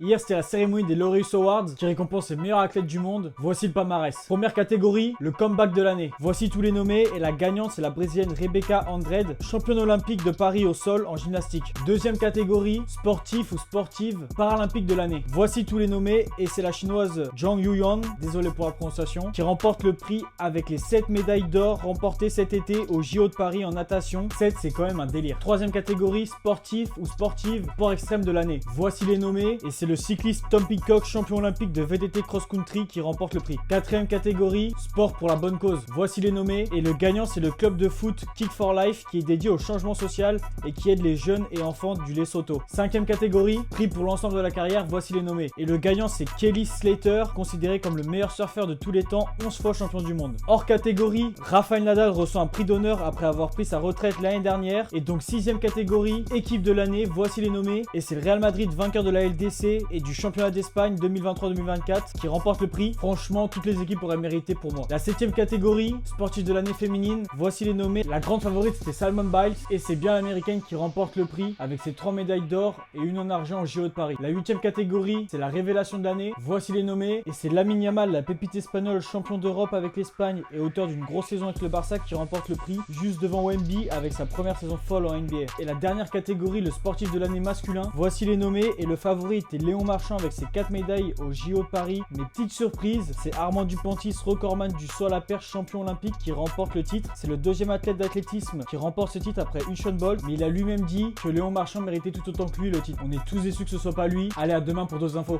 Hier, c'était la cérémonie des Laureus Awards qui récompense les meilleurs athlètes du monde. Voici le palmarès. Première catégorie, le comeback de l'année. Voici tous les nommés et la gagnante, c'est la brésilienne Rebecca Andrade, championne olympique de Paris au sol en gymnastique. Deuxième catégorie, sportif ou sportive paralympique de l'année. Voici tous les nommés et c'est la chinoise Zhang Yuyan, désolé pour la prononciation, qui remporte le prix avec les 7 médailles d'or remportées cet été au JO de Paris en natation. 7, c'est quand même un délire. Troisième catégorie, sportif ou sportive sport extrême de l'année. Voici les nommés et c'est le cycliste Tom Pidcock, champion olympique de VTT cross-country qui remporte le prix. Quatrième catégorie, sport pour la bonne cause. Voici les nommés et le gagnant c'est le club de foot Kick for Life qui est dédié au changement social et qui aide les jeunes et enfants du Lesotho. Cinquième catégorie, prix pour l'ensemble de la carrière. Voici les nommés et le gagnant c'est Kelly Slater, considéré comme le meilleur surfeur de tous les temps, 11 fois champion du monde. Hors catégorie, Rafael Nadal reçoit un prix d'honneur après avoir pris sa retraite l'année dernière. Et donc sixième catégorie, équipe de l'année. Voici les nommés et c'est le Real Madrid, vainqueur de la LDC et du championnat d'Espagne 2023-2024 qui remporte le prix. Franchement, toutes les équipes auraient mérité pour moi. La septième catégorie, sportive de l'année féminine. Voici les nommés. La grande favorite c'était Simone Biles et c'est bien l'américaine qui remporte le prix avec ses 3 médailles d'or et une en argent au JO de Paris. La huitième catégorie, c'est la révélation de l'année. Voici les nommés et c'est Lamine Yamal, la pépite espagnole, champion d'Europe avec l'Espagne et auteur d'une grosse saison avec le Barça qui remporte le prix juste devant Wemby avec sa première saison folle en NBA. Et la dernière catégorie, le sportif de l'année masculin. Voici les nommés et le favori était Léon Marchand avec ses 4 médailles au JO de Paris. Mais petite surprise, c'est Armand Duplantis, recordman du saut à la perche, champion olympique qui remporte le titre. C'est le deuxième athlète d'athlétisme qui remporte ce titre après Usain Bolt, mais il a lui-même dit que Léon Marchand méritait tout autant que lui le titre. On est tous déçus que ce soit pas lui. Allez, à demain pour d'autres infos.